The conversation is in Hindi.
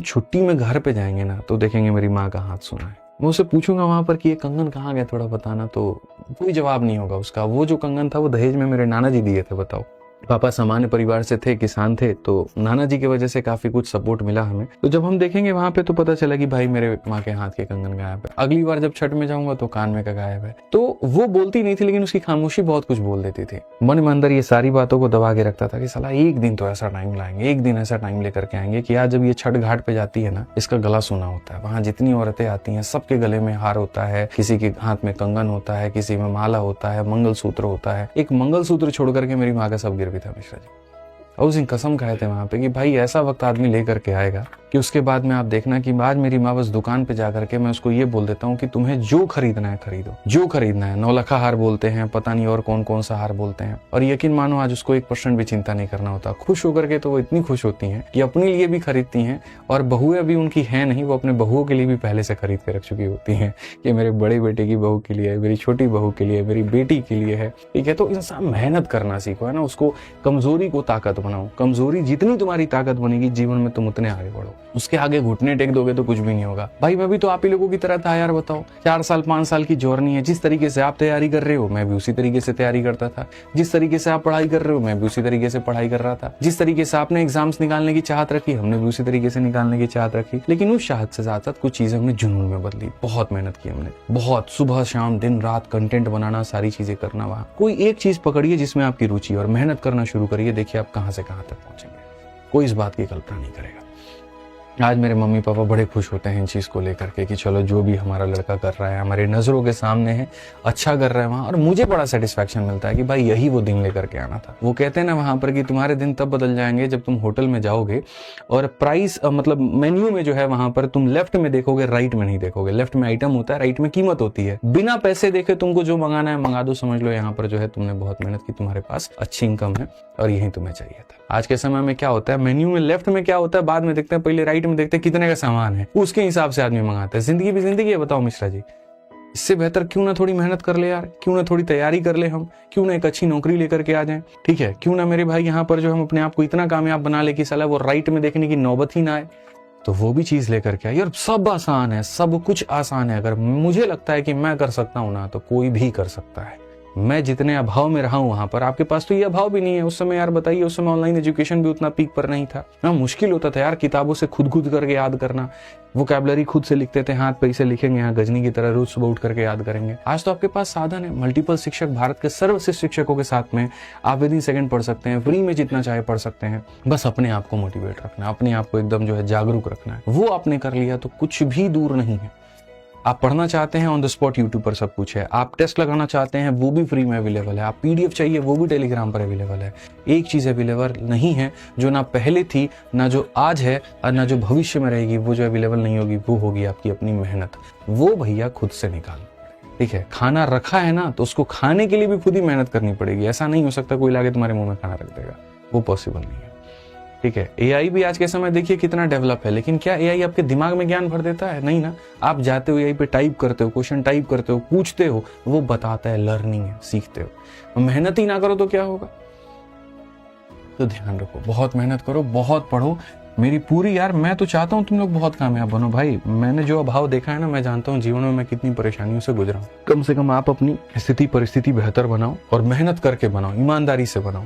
छुट्टी में घर पे जाएंगे ना तो देखेंगे मेरी माँ का हाथ सुना है। मैं उससे पूछूंगा वहां पर कि ये कंगन कहाँ गया, थोड़ा बताना, तो कोई जवाब नहीं होगा उसका। वो जो कंगन था वो दहेज में मेरे नाना जी दिए थे। बताओ, पापा सामान्य परिवार से थे, किसान थे, तो नाना जी की वजह से काफी कुछ सपोर्ट मिला हमें। तो जब हम देखेंगे वहां पे तो पता चला कि भाई मेरे माँ के हाथ के कंगन गायब है। अगली बार जब छठ में जाऊंगा तो कान में का गायब है। तो वो बोलती नहीं थी, लेकिन उसकी खामोशी बहुत कुछ बोल देती थी। मन में अंदर ये सारी बातों को दबा के रखता था कि साला एक दिन तो ऐसा टाइम लाएंगे, एक दिन ऐसा टाइम लेकर के आएंगे कि आज जब ये छठ घाट पे जाती है ना, इसका गला सुना होता है। वहां जितनी औरतें आती हैं सबके गले में हार होता है, किसी के हाथ में कंगन होता है, किसी में माला होता है, मंगलसूत्र होता है। एक मंगलसूत्र छोड़ करके मेरी माँ का सब गिर भी था मिश्रा जी। और उस दिन कसम खाए थे वहां पे कि भाई ऐसा वक्त आदमी लेकर के आएगा कि उसके बाद में आप देखना कि आज मेरी माँ बस दुकान पे जाकर के मैं उसको ये बोल देता हूँ कि तुम्हें जो खरीदना है खरीदो, जो खरीदना है। नौलखा हार बोलते हैं, पता नहीं और कौन कौन सा हार बोलते हैं। और यकीन मानो आज उसको 1% भी चिंता नहीं करना होता। खुश होकर के तो वो इतनी खुश होती हैं कि अपने लिए भी खरीदती हैं, और बहुएं भी उनकी है नहीं, वो अपने बहुओं के लिए भी पहले से खरीद के रख चुकी होती हैं कि मेरे बड़े बेटे की बहू के लिए, मेरी छोटी बहू के लिए, मेरी बेटी के लिए है। ठीक है, तो इंसान मेहनत करना सीखो, है ना। उसको कमजोरी को ताकत बनाओ। कमजोरी जितनी तुम्हारी ताकत बनेगी जीवन में तुम उतने आगे बढ़ो। उसके आगे घुटने टेक दोगे तो कुछ भी नहीं होगा। भाई मैं भी तो आप ही लोगों की तरह था यार। बताओ, 4 साल 5 साल की जर्नी है। जिस तरीके से आप तैयारी कर रहे हो मैं भी उसी तरीके से तैयारी करता था। जिस तरीके से आप पढ़ाई कर रहे हो मैं भी उसी तरीके से पढ़ाई कर रहा था। जिस तरीके से आपने एग्जाम्स निकालने की चाहत रखी हमने भी उसी तरीके से निकालने की चाहत रखी। लेकिन उस चाहत से साथ साथ कुछ चीजें हमने जुनून में बदली। बहुत मेहनत की हमने, बहुत सुबह शाम दिन रात कंटेंट बनाना, सारी चीजें करना। वहां कोई एक चीज पकड़िए जिसमें आपकी रुचि, और मेहनत करना शुरू करिए। देखिए आप कहां से कहां तक पहुंचेंगे। कोई इस बात की कल्पना नहीं करेगा। आज मेरे मम्मी पापा बड़े खुश होते हैं इन चीज को लेकर के कि चलो जो भी हमारा लड़का कर रहा है हमारे नजरों के सामने है, अच्छा कर रहा है वहां। और मुझे बड़ा सेटिस्फैक्शन मिलता है कि भाई यही वो दिन लेकर के आना था। वो कहते हैं ना वहां पर कि तुम्हारे दिन तब बदल जाएंगे जब तुम होटल में जाओगे और प्राइस मतलब मेन्यू में जो है वहां पर तुम लेफ्ट में देखोगे, राइट में नहीं देखोगे। लेफ्ट में आइटम होता है, राइट में कीमत होती है। बिना पैसे देखे तुमको जो मंगाना है मंगा दो। समझ लो यहाँ पर जो है तुमने बहुत मेहनत की, तुम्हारे पास अच्छी इनकम है और यही तुम्हें चाहिए था। आज के समय में क्या होता है, मेन्यू में लेफ्ट में क्या होता है बाद में देखते हैं, पहले राइट में देखते हैं कितने का सामान है, उसके हिसाब से आदमी मंगाता है। जिंदगी भी जिंदगी है। बताओ मिश्रा जी, इससे बेहतर क्यों ना थोड़ी मेहनत कर ले यार, क्यों ना थोड़ी तैयारी कर ले हम, क्यों ना एक अच्छी नौकरी लेकर के आ जाएं। ठीक है, क्यों ना मेरे भाई यहाँ पर जो हम अपने आप को इतना कामयाब बना ले कि साला वो राइट में देखने की नौबत ही ना आए। तो वो भी चीज लेकर के आए। यार सब आसान है, सब कुछ आसान है। अगर मुझे लगता है कि मैं कर सकता हूं ना तो कोई भी कर सकता है। मैं जितने अभाव में रहा हूं वहां पर, आपके पास तो ये अभाव भी नहीं है। उस समय यार बताइए, उस समय ऑनलाइन एजुकेशन भी उतना पीक पर नहीं था ना। मुश्किल होता था यार किताबों से खुद करके याद करना। वोकैबुलरी खुद से लिखते थे, हाथ पे इसे लिखेंगे यहाँ गजनी की तरह, रोज सुबह उठ करके याद करेंगे। आज तो आपके पास साधन है, मल्टीपल शिक्षक, भारत के सर्वश्रेष्ठ शिक्षकों के साथ में आप विद इन सेकंड पढ़ सकते हैं, फ्री में जितना चाहे पढ़ सकते हैं। बस अपने आप को मोटिवेट रखना है, अपने आप को एकदम जो है जागरूक रखना है। वो आपने कर लिया तो कुछ भी दूर नहीं है। आप पढ़ना चाहते हैं ऑन द स्पॉट यूट्यूब पर सब कुछ है। आप टेस्ट लगाना चाहते हैं वो भी फ्री में अवेलेबल है। आप पीडीएफ चाहिए वो भी टेलीग्राम पर अवेलेबल है। एक चीज अवेलेबल नहीं है जो ना पहले थी, ना जो आज है और ना जो भविष्य में रहेगी। वो जो अवेलेबल नहीं होगी वो होगी आपकी अपनी मेहनत। वो भैया खुद से निकालो। ठीक है, खाना रखा है ना तो उसको खाने के लिए भी खुद ही मेहनत करनी पड़ेगी। ऐसा नहीं हो सकता कोई लाके तुम्हारे मुंह में खाना रख देगा, वो पॉसिबल नहीं है। ठीक है, एआई भी आज के समय देखिए कितना डेवलप है, लेकिन क्या एआई आपके दिमाग में ज्ञान भर देता है? नहीं ना। आप जाते हो एआई पे, टाइप करते हो, क्वेश्चन टाइप करते हो, पूछते हो, वो बताता है। लर्निंग है, सीखते हो। मेहनत ही ना करो तो क्या होगा? तो ध्यान रखो, बहुत मेहनत करो, बहुत पढ़ो। मेरी पूरी यार, मैं तो चाहता हूँ तुम लोग बहुत कामयाब बनो भाई। मैंने जो अभाव देखा है ना, मैं जानता हूँ जीवन में मैं कितनी परेशानियों से गुजरा हूँ। कम से कम आप अपनी स्थिति परिस्थिति बेहतर बनाओ और मेहनत करके बनाओ, ईमानदारी से बनाओ।